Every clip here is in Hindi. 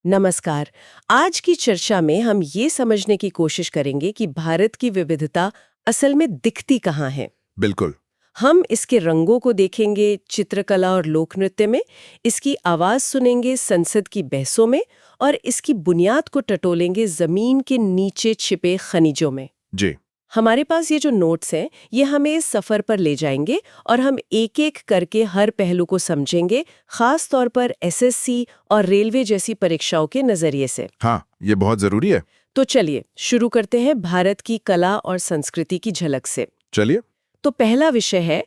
नमस्कार। आज की चर्चा में हम ये समझने की कोशिश करेंगे कि भारत की विविधता असल में दिखती कहाँ है। बिल्कुल। हम इसके रंगों को देखेंगे चित्रकला और लोक नृत्य में, इसकी आवाज सुनेंगे संसद की बहसों में और इसकी बुनियाद को टटोलेंगे जमीन के नीचे छिपे खनिजों में। जी। हमारे पास ये जो नोट्स हैं, ये हमें इस सफर पर ले जाएंगे और हम एक एक करके हर पहलू को समझेंगे, खास तौर पर एसएससी और रेलवे जैसी परीक्षाओं के नजरिए से। हाँ, ये बहुत जरूरी है। तो चलिए शुरू करते हैं भारत की कला और संस्कृति की झलक से। चलिए। तो पहला विषय है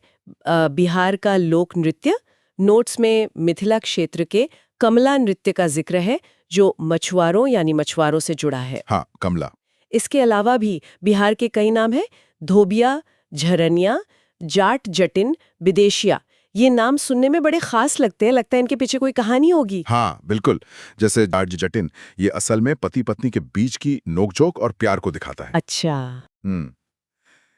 बिहार का लोक नृत्य। नोट्स में मिथिला क्षेत्र के कमला नृत्य का जिक्र है, जो मछुआरों यानी मछुआरों से जुड़ा है। हाँ, कमला। इसके अलावा भी बिहार के कई नाम हैं, धोबिया, झरनिया, जाट जटिन, विदेशिया। ये नाम सुनने में बड़े खास लगते हैं, लगता है इनके पीछे कोई कहानी होगी। हाँ, बिल्कुल। जैसे जाट जटिन, ये असल में पति पत्नी के बीच की नोकझोंक और प्यार को दिखाता है। अच्छा।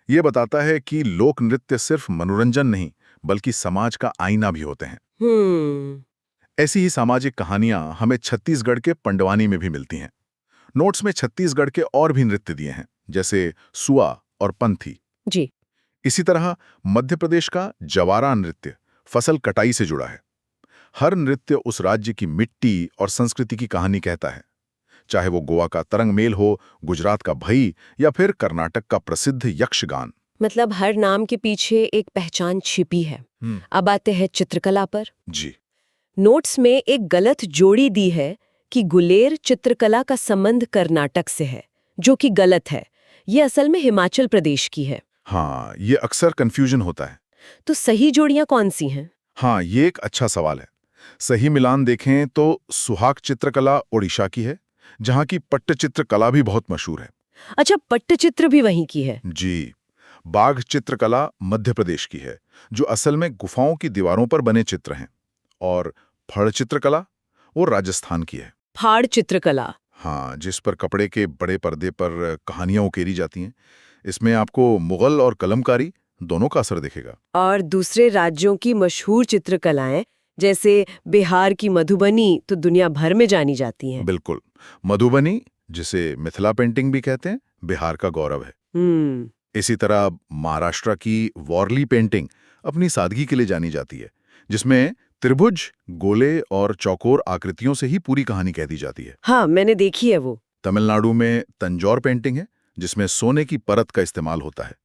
ये बताता है कि लोक नृत्य सिर्फ मनोरंजन नहीं, बल्कि समाज का आईना भी होते हैं। ऐसी ही सामाजिक कहानियां हमें छत्तीसगढ़ के पंडवानी में भी मिलती हैं। नोट्स में छत्तीसगढ़ के और भी नृत्य दिए हैं, जैसे सुआ और पंथी। जी। इसी तरह मध्य प्रदेश का जवारा नृत्य फसल कटाई से जुड़ा है। हर नृत्य उस राज्य की मिट्टी और संस्कृति की कहानी कहता है, चाहे वो गोवा का तरंग मेल हो, गुजरात का भई या फिर कर्नाटक का प्रसिद्ध यक्षगान। मतलब हर नाम के पीछे एक पहचान छिपी है। अब आते हैं चित्रकला पर। जी। नोट्स में एक गलत जोड़ी दी है कि गुलेर चित्रकला का संबंध कर्नाटक से है, जो कि गलत है। ये असल में हिमाचल प्रदेश की है। हाँ, ये अक्सर कंफ्यूजन होता है। तो सही जोड़ियां कौन सी हैं? हाँ, ये एक अच्छा सवाल है। सही मिलान देखें तो सुहाग चित्रकला ओडिशा की है, जहाँ की पट्टचित्र कला भी बहुत मशहूर है। अच्छा, पट्टचित्र भी वहीं की है। जी। बाघ चित्रकला मध्य प्रदेश की है, जो असल में गुफाओं की दीवारों पर बने चित्र हैं। और फड़ चित्रकला वो राजस्थान की है। फाड़ चित्रकला। हाँ, जिस पर कपड़े के बड़े पर्दे पर कहानियां उकेरी जाती हैं। इसमें आपको मुगल और कलमकारी दोनों का असर दिखेगा। और दूसरे राज्यों की मशहूर चित्रकलाएं, जैसे बिहार की मधुबनी, तो दुनिया भर में जानी जाती हैं। बिल्कुल। मधुबनी, जिसे मिथिला पेंटिंग भी कहते हैं, बिहार का गौरव है। इसी तरह महाराष्ट्र की वॉरली पेंटिंग अपनी सादगी के लिए जानी जाती है, जिसमें त्रिभुज, गोले और चौकोर आकृतियों से ही पूरी कहानी कह दी जाती है। हाँ, मैंने देखी है वो। तमिलनाडु में तंजौर पेंटिंग है, जिसमें सोने की परत का इस्तेमाल होता है।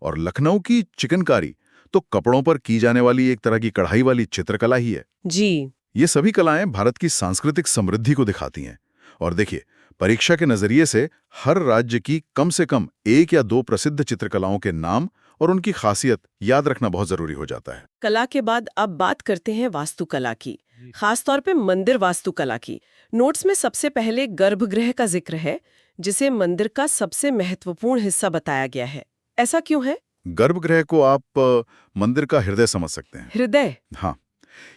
और लखनऊ की चिकनकारी तो कपड़ों पर की जाने वाली एक तरह की कढ़ाई वाली चित्रकला ही है। जी। ये सभी कलाएं भारत की सांस्कृतिक समृद्धि को दिखाती हैं। और देखिए, परीक्षा के नजरिए से हर राज्य की कम से कम एक या दो प्रसिद्ध चित्रकलाओं के नाम और उनकी खासियत याद रखना बहुत जरूरी हो जाता है। कला के बाद अब बात करते हैं वास्तुकला की, खासतौर पे मंदिर वास्तुकला की। नोट्स में सबसे पहले गर्भगृह का जिक्र है, जिसे मंदिर का सबसे महत्वपूर्ण हिस्सा बताया गया है। ऐसा क्यों है? गर्भगृह को आप मंदिर का हृदय समझ सकते हैं। हृदय? हाँ,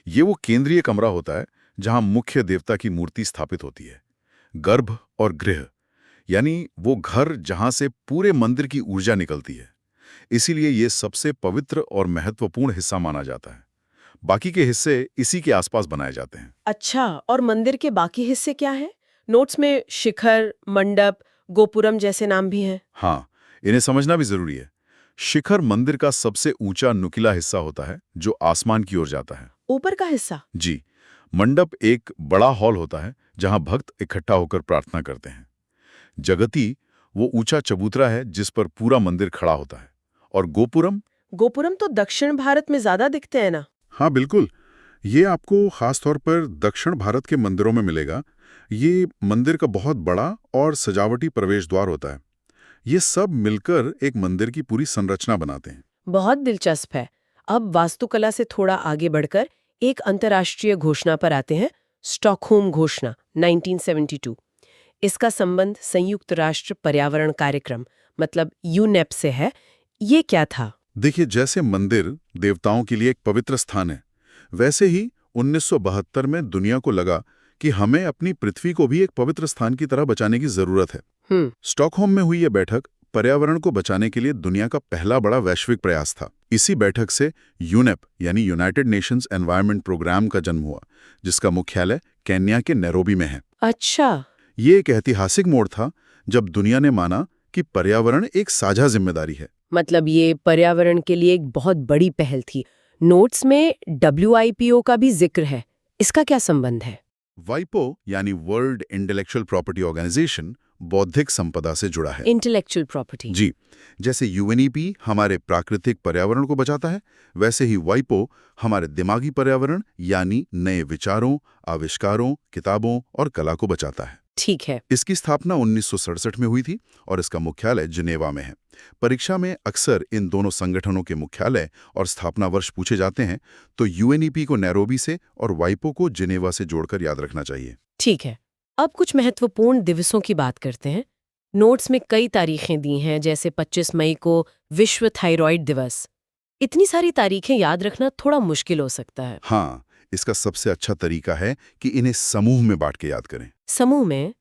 ये वो केंद्रीय कमरा होता है जहां मुख्य देवता की मूर्ति स्थापित होती है। गर्भ और गृह यानी वो घर जहां से पूरे मंदिर की ऊर्जा निकलती है। इसीलिए ये सबसे पवित्र और महत्वपूर्ण हिस्सा माना जाता है। बाकी के हिस्से इसी के आसपास बनाए जाते हैं। अच्छा, और मंदिर के बाकी हिस्से क्या हैं? नोट्स में शिखर, मंडप, गोपुरम जैसे नाम भी हैं। हाँ, इन्हें समझना भी जरूरी है। शिखर मंदिर का सबसे ऊंचा नुकीला हिस्सा होता है, जो आसमान की ओर जाता है। ऊपर का हिस्सा? जी। मंडप एक बड़ा हॉल होता है जहां भक्त इकट्ठा होकर प्रार्थना करते हैं। जगती वो ऊंचा चबूतरा है जिस पर पूरा मंदिर खड़ा होता है। और गोपुरम? गोपुरम तो दक्षिण भारत में ज्यादा दिखते हैं ना? हाँ, बिल्कुल। ये आपको खास तौर पर दक्षिण भारत के मंदिरों में मिलेगा। ये मंदिर का बहुत बड़ा और सजावटी प्रवेश द्वार होता है। ये सब मिलकर एक मंदिर की पूरी संरचना बनाते हैं। बहुत दिलचस्प है। अब वास्तुकला से थोड़ा आगे बढ़कर एक अंतर्राष्ट्रीय घोषणा पर आते हैं, स्टॉकहोम घोषणा 1972। इसका संबंध संयुक्त राष्ट्र पर्यावरण कार्यक्रम मतलब यूनेप से है। ये क्या था? देखिए, जैसे मंदिर देवताओं के लिए एक पवित्र स्थान है, वैसे ही 1972 में दुनिया को लगा कि हमें अपनी पृथ्वी को भी एक पवित्र स्थान की तरह बचाने की जरूरत है। स्टॉकहोम में हुई यह बैठक पर्यावरण को बचाने के लिए दुनिया का पहला बड़ा वैश्विक प्रयास था। इसी बैठक से यूनेप यानी यूनाइटेड नेशंस एनवायरनमेंट प्रोग्राम का जन्म हुआ, जिसका मुख्यालय केन्या के नैरोबी में है। अच्छा। ये एक ऐतिहासिक मोड़ था जब दुनिया ने माना कि पर्यावरण एक साझा जिम्मेदारी है। मतलब ये पर्यावरण के लिए एक बहुत बड़ी पहल थी। नोट्स में WIPO का भी जिक्र है, इसका क्या संबंध है? वाइपो यानी वर्ल्ड इंटेलेक्चुअल प्रॉपर्टी ऑर्गेनाइजेशन बौद्धिक संपदा से जुड़ा है। Intellectual property. जी, जैसे UNEP हमारे प्राकृतिक पर्यावरण को बचाता है, वैसे ही वाइपो हमारे दिमागी पर्यावरण यानी नए विचारों, आविष्कारों, किताबों और कला को बचाता है। ठीक है। इसकी स्थापना 1967 में हुई थी और इसका मुख्यालय जिनेवा में है। परीक्षा में अक्सर इन दोनों संगठनों के मुख्यालय और स्थापना वर्ष पूछे जाते हैं, तो UNEP को नैरोबी से और वाइपो को जिनेवा से जोड़कर याद रखना चाहिए। ठीक है। अब कुछ महत्वपूर्ण दिवसों की बात करते हैं। नोट्स में कई तारीखें दी हैं, जैसे 25 मई को विश्व थायराइड दिवस। इतनी सारी तारीखें याद रखना थोड़ा मुश्किल हो सकता है। हाँ, इसका सबसे अच्छा तरीका है कि इन्हें समूह में बांट के याद करें। समूह में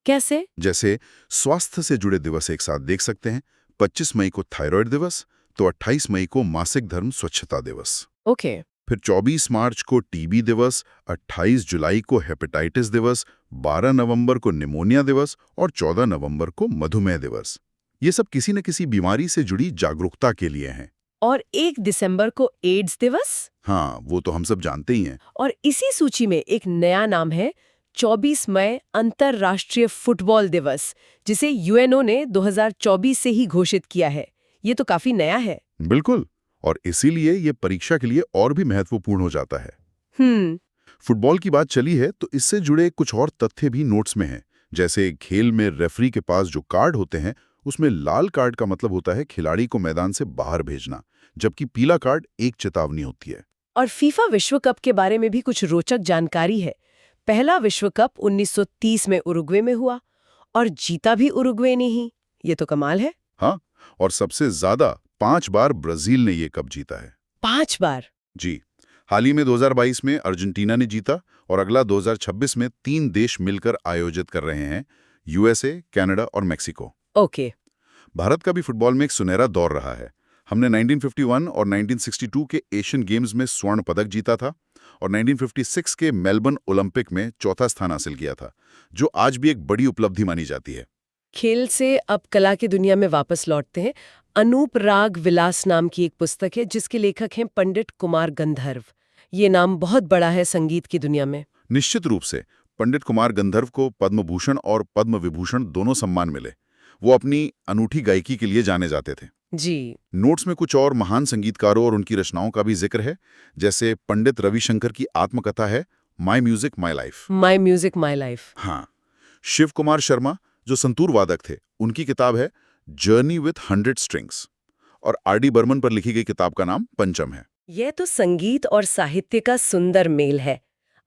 कैसे? जैसे स्वास्थ्य से जुड़े दिवस एक साथ देख सकते हैं। 25 मई को थायराइड दिवस, तो 28 मई को मासिक धर्म स्वच्छता दिवस। ओके। फिर 24 मार्च को टीबी दिवस, 28 जुलाई को हेपेटाइटिस दिवस, 12 नवंबर को निमोनिया दिवस और 14 नवंबर को मधुमेह दिवस। ये सब किसी न किसी बीमारी से जुड़ी जागरूकता के लिए हैं। और 1 दिसंबर को एड्स दिवस। हाँ, वो तो हम सब जानते ही हैं। और इसी सूची में एक नया नाम है 24 मई अंतर्राष्ट्रीय फुटबॉल दिवस, जिसे UNO ने 2024 से ही घोषित किया है। ये तो काफी नया है। बिल्कुल, और इसीलिए ये परीक्षा के लिए और भी महत्वपूर्ण हो जाता है। फुटबॉल की बात चली है तो इससे जुड़े कुछ और तथ्य भी नोट्स में हैं। जैसे खेल में रेफरी के पास जो कार्ड होते हैं, उसमें लाल कार्ड का मतलब होता है खिलाड़ी को मैदान से बाहर भेजना, जबकि पीला कार्ड एक चेतावनी होती है। और फीफा विश्व कप के बारे में भी कुछ रोचक जानकारी है। पहला विश्व कप 1930 में उरुग्वे में हुआ और जीता भी उरुग्वे ने ही। ये तो कमाल है। हाँ, और सबसे ज्यादा 5 बार ब्राजील ने ये कप जीता है। 5 बार? जी, हाल ही में 2022 में अर्जेंटीना ने जीता और अगला 2026 में 3 देश मिलकर आयोजित कर रहे हैं, USA, कनाडा और मेक्सिको। ओके। भारत का भी फुटबॉल में एक सुनहरा दौर रहा है। हमने 1951 और 1962 के एशियन गेम्स में स्वर्ण पदक जीता था और 1956 के मेलबर्न ओलंपिक में चौथा स्थान हासिल किया था, जो आज भी एक बड़ी उपलब्धि मानी जाती है। खेल से अब कला की दुनिया में वापस लौटते हैं। अनूप राग विलास नाम की एक पुस्तक है जिसके लेखक हैं पंडित कुमार गंधर्व। ये नाम बहुत बड़ा है संगीत की दुनिया में। निश्चित रूप से पंडित कुमार गंधर्व को पद्म भूषण और पद्म विभूषण दोनों सम्मान मिले। वो अपनी अनूठी गायकी के लिए जाने जाते थे। जी। नोट्स में कुछ और महान संगीतकारों और उनकी रचनाओं का भी जिक्र है, जैसे पंडित रविशंकर की आत्मकथा है my music my life. My music my life. हाँ, शिव कुमार शर्मा जो संतूर वादक थे, उनकी किताब है जर्नी विथ 100 स्ट्रिंग्स और RD बर्मन पर लिखी गई किताब का नाम पंचम है। यह तो संगीत और साहित्य का सुंदर मेल है।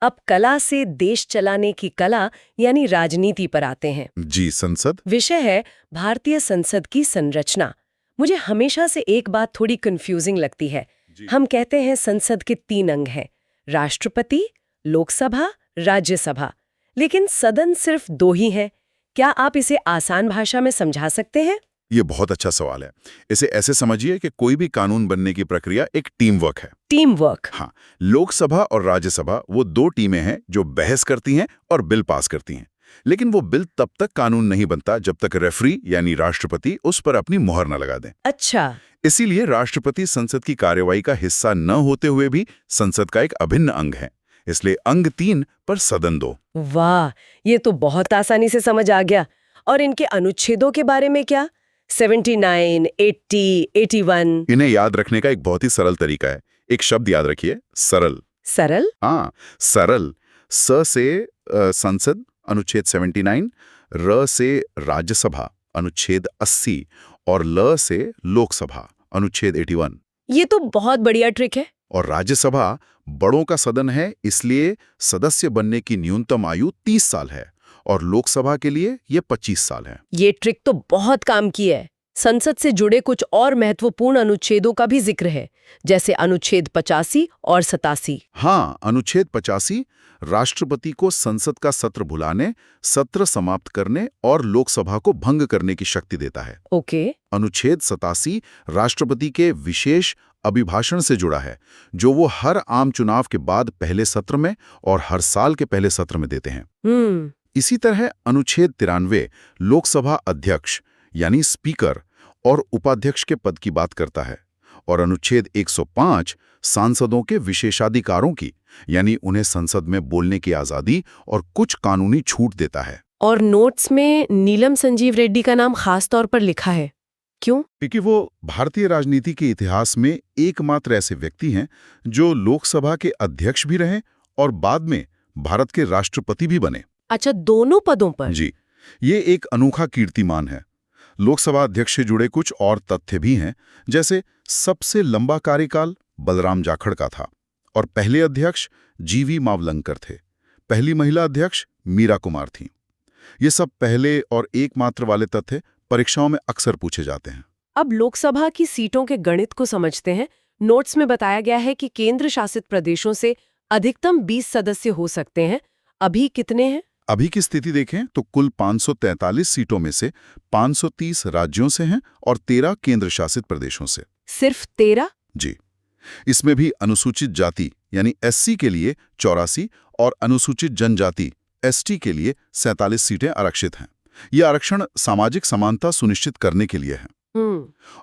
अब कला से देश चलाने की कला यानी राजनीति पर आते हैं। जी, संसद। विषय है भारतीय संसद की संरचना। मुझे हमेशा से एक बात थोड़ी कंफ्यूजिंग लगती है। हम कहते हैं संसद के 3 अंग हैं, राष्ट्रपति, लोकसभा, राज्यसभा, लेकिन सदन सिर्फ 2 ही हैं। क्या आप इसे आसान भाषा में समझा सकते हैं? ये बहुत अच्छा सवाल है। इसे ऐसे समझिए कि कोई भी कानून बनने की प्रक्रिया एक टीम वर्क है। Team work. हाँ, लोकसभा और राज्यसभा वो 2 टीमें हैं जो बहस करती हैं और बिल पास करती हैं। लेकिन वो बिल तब तक कानून नहीं बनता जब तक रेफरी यानी राष्ट्रपति उस पर अपनी मोहर न लगा दें। अच्छा। इसीलिए राष्ट्रपति संसद की कार्यवाही का हिस्सा न होते हुए भी संसद का एक अभिन्न अंग है। इसलिए अंग 3 पर सदन 2। वाह, ये तो बहुत आसानी से समझ आ गया। और इनके अनुच्छेदों के बारे में क्या? 79, 80, 81। इन्हें याद रखने का एक बहुत ही सरल तरीका है। एक शब्द याद रखिए, सरल। सरल? हाँ, सरल। स से संसद अनुच्छेद 79, र से राज्यसभा अनुच्छेद 80 और ल से लोकसभा अनुच्छेद 81। ये तो बहुत बढ़िया ट्रिक है। और राज्यसभा बड़ों का सदन है, इसलिए सदस्य बनने की न्यूनतम आयु 30 साल है और लोकसभा के लिए ये 25 साल है। ये ट्रिक तो बहुत काम की है। संसद से जुड़े कुछ और महत्वपूर्ण अनुच्छेदों का भी जिक्र है, जैसे अनुच्छेद 85 और 87। हाँ, अनुच्छेद 85 राष्ट्रपति को संसद का सत्र बुलाने, सत्र समाप्त करने और लोकसभा को भंग करने की शक्ति देता है। ओके। अनुच्छेद 87 राष्ट्रपति के विशेष अभिभाषण से जुड़ा है, जो वो हर आम चुनाव के बाद पहले सत्र में और हर साल के पहले सत्र में देते हैं। इसी तरह अनुच्छेद 93 लोकसभा अध्यक्ष यानी स्पीकर और उपाध्यक्ष के पद की बात करता है, और अनुच्छेद 105 सांसदों के विशेषाधिकारों की, यानी उन्हें संसद में बोलने की आजादी और कुछ कानूनी छूट देता है। और नोट्स में नीलम संजीव रेड्डी का नाम खास तौर पर लिखा है, क्यों? क्योंकि वो भारतीय राजनीति के इतिहास में एकमात्र ऐसे व्यक्ति हैं जो लोकसभा के अध्यक्ष भी रहे और बाद में भारत के राष्ट्रपति भी बने। अच्छा, दोनों पदों पर? जी, ये एक अनोखा कीर्तिमान है। लोकसभा अध्यक्ष से जुड़े कुछ और तथ्य भी हैं, जैसे सबसे लंबा कार्यकाल बलराम जाखड़ का था और पहले अध्यक्ष जीवी मावलंकर थे। पहली महिला अध्यक्ष मीरा कुमार थीं। ये सब पहले और एकमात्र वाले तथ्य परीक्षाओं में अक्सर पूछे जाते हैं। अब लोकसभा की सीटों के गणित को समझते हैं। नोट्स में बताया गया है कि केंद्र शासित प्रदेशों से अधिकतम 20 सदस्य हो सकते हैं। अभी कितने हैं? अभी की स्थिति देखें तो कुल 543 सीटों में से 530 राज्यों से हैं और 13 केंद्र शासित प्रदेशों से। सिर्फ 13? जी, इसमें भी अनुसूचित जाति यानी एससी के लिए 84 और अनुसूचित जनजाति एसटी के लिए 47 सीटें आरक्षित हैं। यह आरक्षण सामाजिक समानता सुनिश्चित करने के लिए है।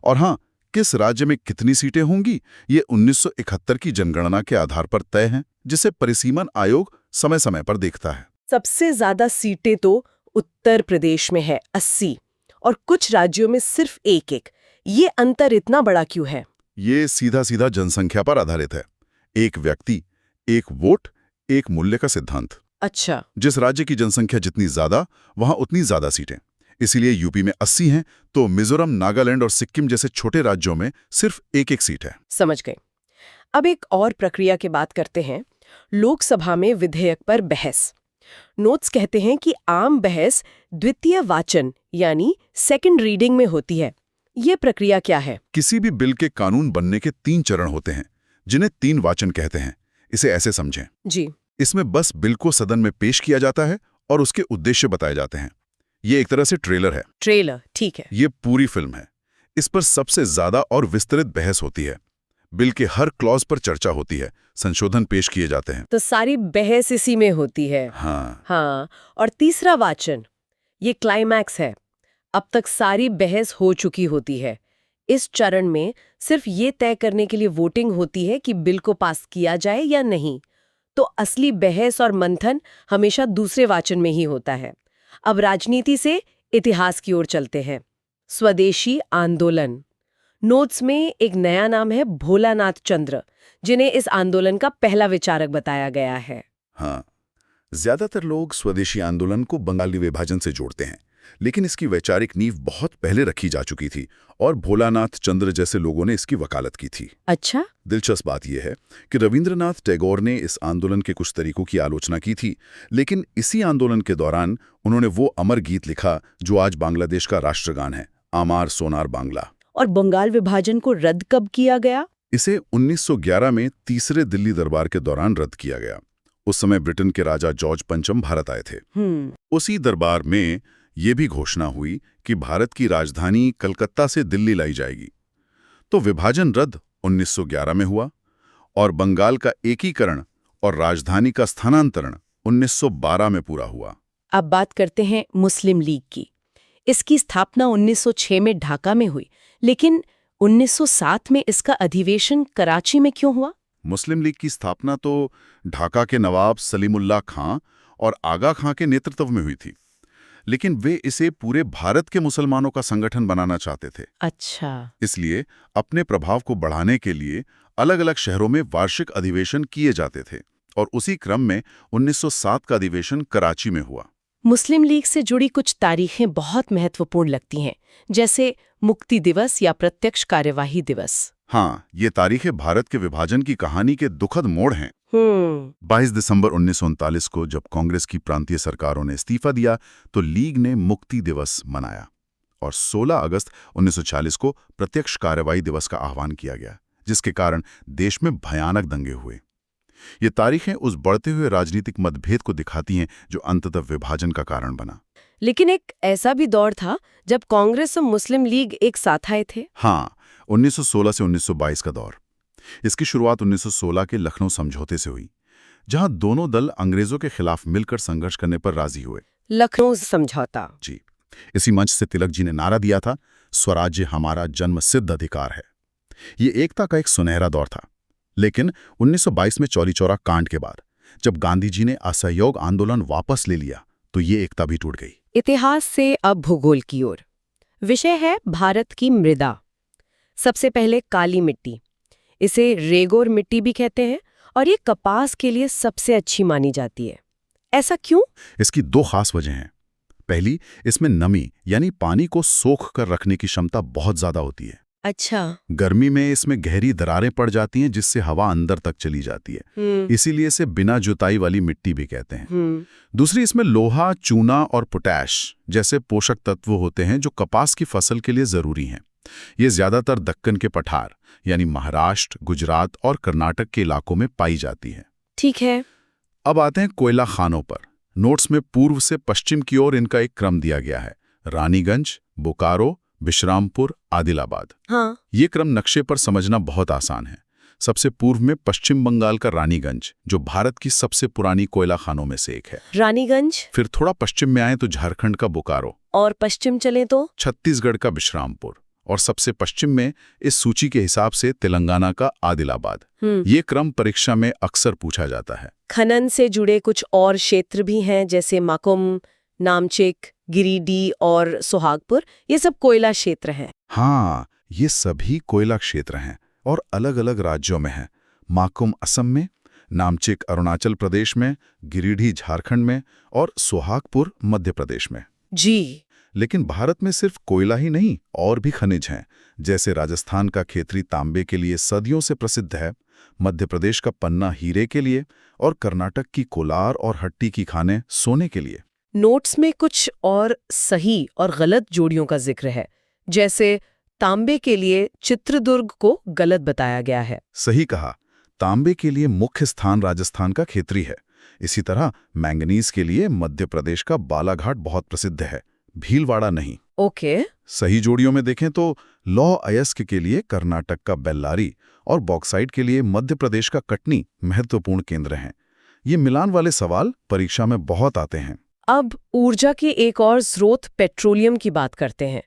और हाँ, किस राज्य में कितनी सीटें होंगी ये 1971 की जनगणना के आधार पर तय है, जिसे परिसीमन आयोग समय समय पर देखता है। सबसे ज्यादा सीटें तो उत्तर प्रदेश में है 80, और कुछ राज्यों में सिर्फ 1-1। ये अंतर इतना बड़ा क्यों है? ये सीधा सीधा जनसंख्या पर आधारित है। एक व्यक्ति, एक वोट, एक मूल्य का सिद्धांत। अच्छा। जिस राज्य की जनसंख्या जितनी ज्यादा, वहां उतनी ज्यादा सीटें। इसीलिए यूपी में 80 हैं, तो मिजोरम, नागालैंड और सिक्किम जैसे छोटे राज्यों में सिर्फ 1-1 सीट है। समझ गए। अब एक और प्रक्रिया की बात करते हैं, लोकसभा में विधेयक पर बहस। नोट्स कहते हैं कि आम बहस द्वितीय वाचन यानी सेकंड रीडिंग में होती है। ये प्रक्रिया क्या है? किसी भी बिल के कानून बनने के 3 चरण होते हैं, जिन्हें 3 वाचन कहते हैं। इसे ऐसे समझें। जी। इसमें बस बिल को सदन में पेश किया जाता है और उसके उद्देश्य बताए जाते हैं। ये एक तरह से ट्रेलर है। ट्रेलर, ठीक है। ये पूरी फिल्म है। इस पर सबसे ज्यादा और विस्तृत बहस होती है। बिल के हर क्लॉज पर चर्चा होती है, संशोधन पेश किए जाते हैं। तो सारी बहस इसी में होती है। हाँ। और तीसरा वाचन, ये क्लाइमैक्स है। अब तक सारी बहस हो चुकी होती है। इस चरण में सिर्फ ये तय करने के लिए वोटिंग होती है कि बिल को पास किया जाए या नहीं। तो असली बहस और मंथन हमेशा दूसरे वाचन में ही होता है। अब राजनीति से इतिहास की ओर चलते हैं। स्वदेशी आंदोलन। नोट्स में एक नया नाम है भोलानाथ चंद्र, जिन्हें इस आंदोलन का पहला विचारक बताया गया है। हाँ, ज्यादातर लोग स्वदेशी आंदोलन को बंगाली विभाजन से जोड़ते हैं, लेकिन इसकी वैचारिक नींव बहुत पहले रखी जा चुकी थी और भोलानाथ चंद्र जैसे लोगों ने इसकी वकालत की थी। अच्छा। दिलचस्प बात यह है कि रविंद्रनाथ टैगोर ने इस आंदोलन के कुछ तरीकों की आलोचना की थी, लेकिन इसी आंदोलन के दौरान उन्होंने वो अमर गीत लिखा जो आज बांग्लादेश का राष्ट्रगान है, आमार सोनार बांग्ला। और बंगाल विभाजन को रद्द कब किया गया? इसे 1911 में तीसरे दिल्ली दरबार के दौरान रद्द किया गया। उस समय ब्रिटेन के राजा जॉर्ज पंचम भारत आए थे। उसी दरबार में ये भी घोषणा हुई कि भारत की राजधानी कलकत्ता से दिल्ली लाई जाएगी। तो विभाजन रद्द 1911 में हुआ और बंगाल का एकीकरण और राजधानी का स्थानांतरण 1912 में पूरा हुआ। अब बात करते हैं मुस्लिम लीग की। इसकी स्थापना 1906 में ढाका में हुई, लेकिन 1907 में इसका अधिवेशन कराची में क्यों हुआ? मुस्लिम लीग की स्थापना तो ढाका के नवाब सलीमुल्लाह खां और आगा खां के नेतृत्व में हुई थी, लेकिन वे इसे पूरे भारत के मुसलमानों का संगठन बनाना चाहते थे। अच्छा। इसलिए अपने प्रभाव को बढ़ाने के लिए अलग अलग शहरों में वार्षिक अधिवेशन किए जाते थे और उसी क्रम में 1907 का अधिवेशन कराची में हुआ। मुस्लिम लीग से जुड़ी कुछ तारीखें बहुत महत्वपूर्ण लगती हैं, जैसे मुक्ति दिवस या प्रत्यक्ष कार्यवाही दिवस। हाँ, ये तारीखें भारत के विभाजन की कहानी के दुखद मोड़ हैं। 22 दिसंबर 1939 को जब कांग्रेस की प्रांतीय सरकारों ने इस्तीफा दिया तो लीग ने मुक्ति दिवस मनाया और 16 अगस्त 1940 को प्रत्यक्ष कार्यवाही दिवस का आह्वान किया गया, जिसके कारण देश में भयानक दंगे हुए। ये तारीखें उस बढ़ते हुए राजनीतिक मतभेद को दिखाती हैं जो अंततः विभाजन का कारण बना। लेकिन एक ऐसा भी दौर था जब कांग्रेस और मुस्लिम लीग एक साथ आए थे। हाँ, 1916 से 1922 का दौर। इसकी शुरुआत 1916 के लखनऊ समझौते से हुई, जहां दोनों दल अंग्रेजों के खिलाफ मिलकर संघर्ष करने पर राजी हुए। लखनऊ समझौता। जी, इसी मंच से तिलक जी ने नारा दिया था, स्वराज्य हमारा जन्मसिद्ध अधिकार है। ये एकता का एक सुनहरा दौर था। लेकिन 1922 में चौरी चौरा कांड के बाद जब गांधी जी ने असहयोग आंदोलन वापस ले लिया तो ये एकता भी टूट गई। इतिहास से अब भूगोल की ओर। विषय है भारत की मृदा। सबसे पहले काली मिट्टी, इसे रेगोर मिट्टी भी कहते हैं और ये कपास के लिए सबसे अच्छी मानी जाती है। ऐसा क्यों? इसकी दो खास वजह हैं। पहली, इसमें नमी यानी पानी को सोख कर रखने की क्षमता बहुत ज्यादा होती है। अच्छा। गर्मी में इसमें गहरी दरारें पड़ जाती हैं जिससे हवा अंदर तक चली जाती है। इसीलिए इसे बिना जुताई वाली मिट्टी भी कहते हैं। दूसरी, इसमें लोहा, चूना और पोटैश जैसे पोषक तत्व होते हैं जो कपास की फसल के लिए जरूरी हैं। ये ज्यादातर दक्कन के पठार यानी महाराष्ट्र, गुजरात और कर्नाटक के इलाकों में पाई जाती है। ठीक है। अब आते हैं कोयला खानों पर। नोट्स में पूर्व से पश्चिम की ओर इनका एक क्रम दिया गया है: रानीगंज, बोकारो, विश्रामपुर, आदिलाबाद। हाँ। ये क्रम नक्शे पर समझना बहुत आसान है। सबसे पूर्व में पश्चिम बंगाल का रानीगंज, जो भारत की सबसे पुरानी कोयला खानों में से एक है। रानीगंज। फिर थोड़ा पश्चिम में आए तो झारखंड का बोकारो, और पश्चिम चले तो छत्तीसगढ़ का विश्रामपुर, और सबसे पश्चिम में इस सूची के हिसाब से तेलंगाना का आदिलाबाद। ये क्रम परीक्षा में अक्सर पूछा जाता है। खनन से जुड़े कुछ और क्षेत्र भी हैं, जैसे माकुम, नामचिक, गिरिडीह और सोहागपुर। ये सब कोयला क्षेत्र हैं। हाँ, ये सभी कोयला क्षेत्र हैं और अलग अलग राज्यों में हैं। माकुम असम में, नामचिक अरुणाचल प्रदेश में, गिरिडीह झारखंड में और सोहागपुर मध्य प्रदेश में। जी। लेकिन भारत में सिर्फ कोयला ही नहीं, और भी खनिज हैं। जैसे राजस्थान का खेतरी तांबे के लिए सदियों से प्रसिद्ध है, मध्य प्रदेश का पन्ना हीरे के लिए, और कर्नाटक की कोलार और हट्टी की खानें सोने के लिए। नोट्स में कुछ और सही और गलत जोड़ियों का जिक्र है, जैसे तांबे के लिए चित्रदुर्ग को गलत बताया गया है। सही कहा, तांबे के लिए मुख्य स्थान राजस्थान का खेतरी है। इसी तरह मैंगनीज के लिए मध्य प्रदेश का बालाघाट बहुत प्रसिद्ध है, भीलवाड़ा नहीं। ओके। सही जोड़ियों में देखें तो लौह अयस्क के लिए कर्नाटक का बेल्लारी और बॉक्साइट के लिए मध्य प्रदेश का कटनी महत्वपूर्ण केंद्र हैं। ये मिलान वाले सवाल परीक्षा में बहुत आते हैं। अब ऊर्जा के एक और स्रोत पेट्रोलियम की बात करते हैं।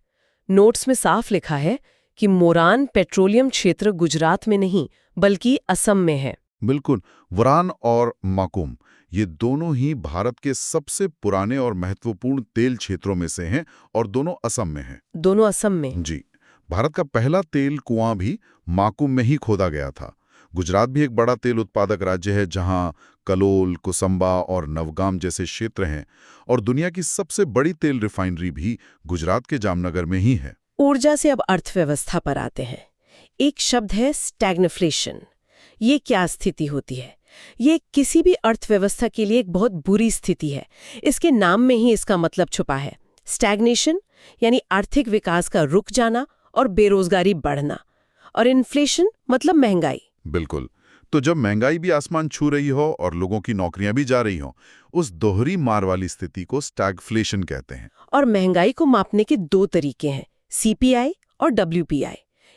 नोट्स में साफ लिखा है कि मोरान पेट्रोलियम क्षेत्र गुजरात में नहीं बल्कि असम में है। बिल्कुल, वरान और माकुम ये दोनों ही भारत के सबसे पुराने और महत्वपूर्ण तेल क्षेत्रों में से हैं और दोनों असम में हैं। दोनों असम में? जी, भारत का पहला तेल कुआं भी माकुम में ही खोदा गया था। गुजरात भी एक बड़ा तेल उत्पादक राज्य है जहां कलोल, कुसंबा और नवगाम जैसे क्षेत्र हैं, और दुनिया की सबसे बड़ी तेल रिफाइनरी भी गुजरात के जामनगर में ही है। ऊर्जा से अब अर्थव्यवस्था पर आते हैं। एक शब्द है स्टैग्नफ्लेशन। ये क्या स्थिति होती है? ये किसी भी अर्थव्यवस्था के लिए एक बहुत बुरी स्थिति है। इसके नाम में ही इसका मतलब छुपा है। स्टैग्नेशन यानी आर्थिक विकास का रुक जाना और बेरोजगारी बढ़ना, और इन्फ्लेशन मतलब महंगाई। बिल्कुल, तो जब महंगाई भी आसमान छू रही हो और लोगों की नौकरियां भी जा रही हो, उस दोहरी मार वाली स्थिति को स्टैगफ्लेशन कहते हैं। और महंगाई को मापने के दो तरीके हैं, CPI और WPI।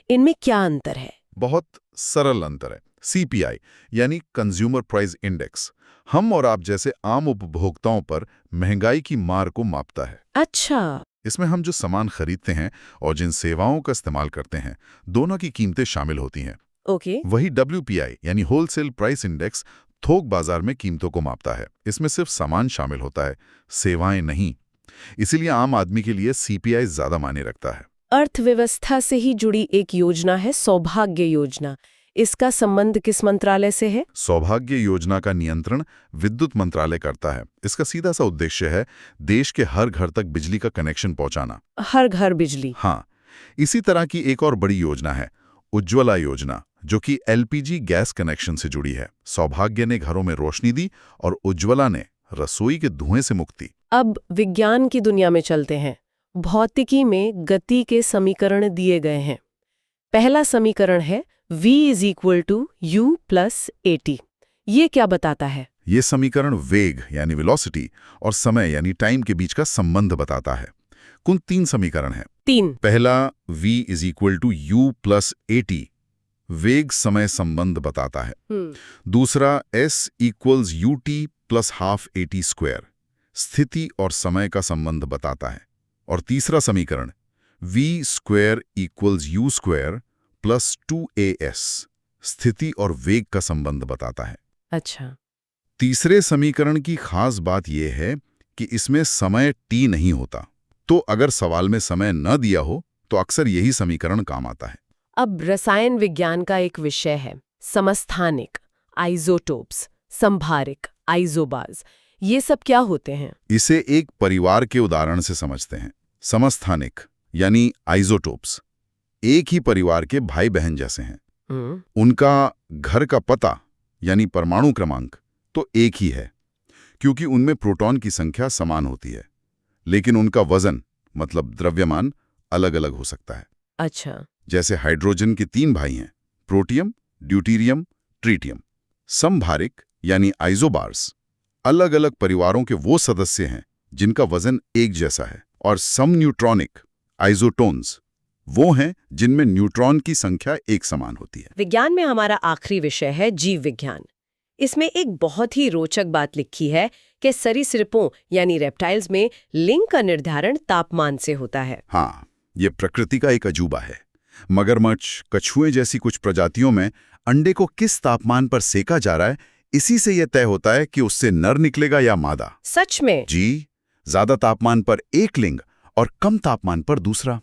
इनमें क्या अंतर है? बहुत सरल अंतर है। CPI यानी कंज्यूमर प्राइस इंडेक्स हम और आप जैसे आम उपभोक्ताओं पर महंगाई की मार को मापता है। अच्छा। इसमें हम जो सामान खरीदते हैं और जिन सेवाओं का इस्तेमाल करते हैं, दोनों की कीमतें शामिल होती हैं। ओके। वही WPI यानी होलसेल प्राइस इंडेक्स थोक बाजार में कीमतों को मापता है। इसमें सिर्फ सामान शामिल होता है, सेवाएं नहीं। इसीलिए आम आदमी के लिए CPI ज्यादा मायने रखता है। अर्थव्यवस्था से ही जुड़ी एक योजना है सौभाग्य योजना। इसका संबंध किस मंत्रालय से है? सौभाग्य योजना का नियंत्रण विद्युत मंत्रालय करता है। इसका सीधा सा उद्देश्य है देश के हर घर तक बिजली का कनेक्शन पहुंचाना। हर घर बिजली? हाँ। इसी तरह की एक और बड़ी योजना है उज्ज्वला योजना, जो कि LPG गैस कनेक्शन से जुड़ी है। सौभाग्य ने घरों में रोशनी दी और उज्ज्वला ने रसोई के धुएं से मुक्ति। अब विज्ञान की दुनिया में चलते हैं। भौतिकी में गति के समीकरण दिए गए हैं। पहला समीकरण है V = U + AT। ये क्या बताता है? ये समीकरण वेग यानी वेलोसिटी और समय यानी टाइम के बीच का संबंध बताता है। कुल 3 समीकरण हैं। 3। पहला V = U + AT, वेग समय संबंध बताता है। दूसरा S = UT + ½ AT स्क्वायर, स्थिति और समय का संबंध बताता है। और तीसरा समीकरण V² = U² + 2AS, स्थिति और वेग का संबंध बताता है। अच्छा। तीसरे समीकरण की खास बात यह है कि इसमें समय t नहीं होता, तो अगर सवाल में समय न दिया हो तो अक्सर यही समीकरण काम आता है। अब रसायन विज्ञान का एक विषय है समस्थानिक, आइसोटोप्स, संभारिक, आइसोबार्स। ये सब क्या होते हैं? इसे एक परिवार के उदाहरण से समझते हैं। समस्थानिक यानी आइसोटोप्स एक ही परिवार के भाई बहन जैसे हैं। उनका घर का पता यानी परमाणु क्रमांक तो एक ही है, क्योंकि उनमें प्रोटॉन की संख्या समान होती है, लेकिन उनका वजन मतलब द्रव्यमान अलग अलग हो सकता है। अच्छा। जैसे हाइड्रोजन के 3 भाई हैं, प्रोटियम, ड्यूटीरियम, ट्रीटियम। समभारिक यानी आइसोबार्स अलग अलग परिवारों के वो सदस्य हैं जिनका वजन एक जैसा है। और समन्यूट्रॉनिक आइसोटोन्स वो हैं जिनमें न्यूट्रॉन की संख्या एक समान होती है। विज्ञान में हमारा आखिरी विषय है जीव विज्ञान। इसमें एक बहुत ही रोचक बात लिखी है कि सरीसृपों यानी रेप्टाइल्स में लिंग का निर्धारण तापमान से होता है। हाँ, ये प्रकृति का एक अजूबा है। मगरमच्छ, कछुए जैसी कुछ प्रजातियों में अंडे को किस तापमान पर सेका जा रहा है, इसी से यह तय होता है कि उससे नर निकलेगा या मादा। सच में? जी, ज्यादा तापमान पर एक लिंग और कम तापमान पर दूसरा।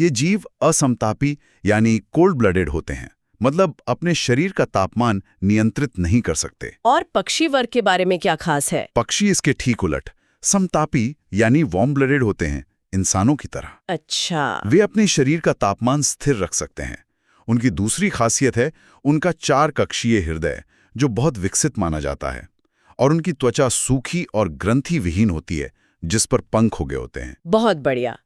ये जीव असमतापी यानी कोल्ड ब्लडेड होते हैं, मतलब अपने शरीर का तापमान नियंत्रित नहीं कर सकते। और पक्षी वर्ग के बारे में क्या खास है? पक्षी इसके ठीक उलट, समतापी यानी वार्म ब्लडेड होते हैं, इंसानों की तरह। अच्छा। वे अपने शरीर का तापमान स्थिर रख सकते हैं। उनकी दूसरी खासियत है उनका 4 कक्षीय हृदय, जो बहुत विकसित माना जाता है। और उनकी त्वचा सूखी और ग्रंथि विहीन होती है, जिस पर पंख उगे होते हैं। बहुत बढ़िया।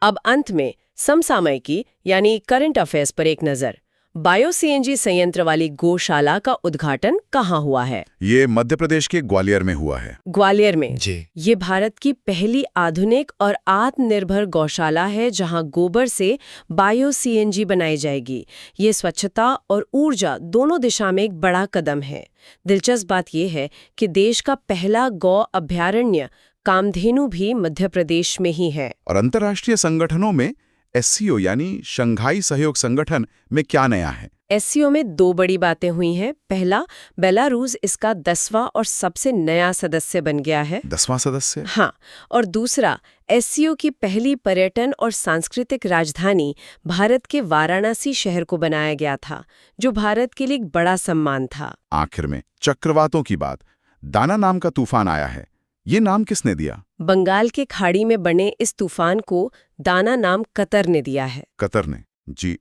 अब अंत में समसामयिकी यानी करंट अफेयर्स पर एक नजर। बायो-सीएनजी संयंत्र वाली गौशाला का उद्घाटन कहाँ हुआ है? ये मध्य प्रदेश के ग्वालियर में हुआ है। ग्वालियर में? जी। ये भारत की पहली आधुनिक और आत्मनिर्भर गौशाला है जहां गोबर से बायो-सीएनजी बनाई जाएगी। ये स्वच्छता और ऊर्जा दोनों दिशा में एक बड़ा कदम है। दिलचस्प बात यह है कि देश का पहला गौ अभयारण्य कामधेनु भी मध्य प्रदेश में ही है। और अंतर्राष्ट्रीय संगठनों में SCO यानी शंघाई सहयोग संगठन में क्या नया है? SCO में 2 बड़ी बातें हुई हैं। पहला, बेलारूस इसका 10वां और सबसे नया सदस्य बन गया है। 10वां सदस्य? हाँ। और दूसरा, SCO की पहली पर्यटन और सांस्कृतिक राजधानी भारत के वाराणसी शहर को बनाया गया था, जो भारत के लिए एक बड़ा सम्मान था। आखिर में चक्रवातों की बात। दाना नाम का तूफान आया है, ये नाम किसने दिया? बंगाल के खाड़ी में बने इस तूफान को दाना नाम कतर ने दिया है। कतर ने? जी।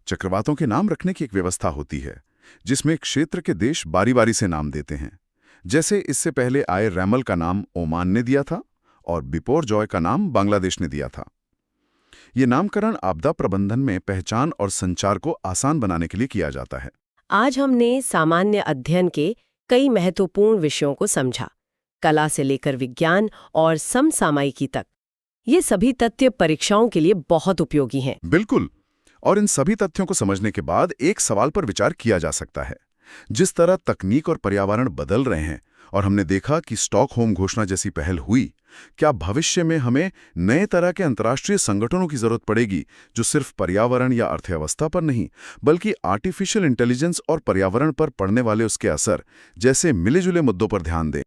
चक्रवातों के नाम रखने की एक व्यवस्था होती है, जिसमें क्षेत्र के देश बारी-बारी से नाम देते हैं। जैसे इससे पहले आए रैमल का नाम ओमान ने दिया था और बिपोरजॉय का नाम बांग्लादेश ने दिया था। ये नामकरण आपदा प्रबंधन में पहचान और संचार को आसान बनाने के लिए किया जाता है। आज हमने सामान्य अध्ययन के कई महत्वपूर्ण विषयों को समझा, कला से लेकर विज्ञान और समसामयिकी तक। ये सभी तथ्य परीक्षाओं के लिए बहुत उपयोगी हैं। बिल्कुल। और इन सभी तथ्यों को समझने के बाद एक सवाल पर विचार किया जा सकता है। जिस तरह तकनीक और पर्यावरण बदल रहे हैं और हमने देखा कि स्टॉकहोम घोषणा जैसी पहल हुई, क्या भविष्य में हमें नए तरह के अंतर्राष्ट्रीय संगठनों की जरूरत पड़ेगी जो सिर्फ पर्यावरण या अर्थव्यवस्था पर नहीं, बल्कि आर्टिफिशियल इंटेलिजेंस और पर्यावरण पर पड़ने वाले उसके असर जैसे मिले-जुले मुद्दों पर ध्यान दें?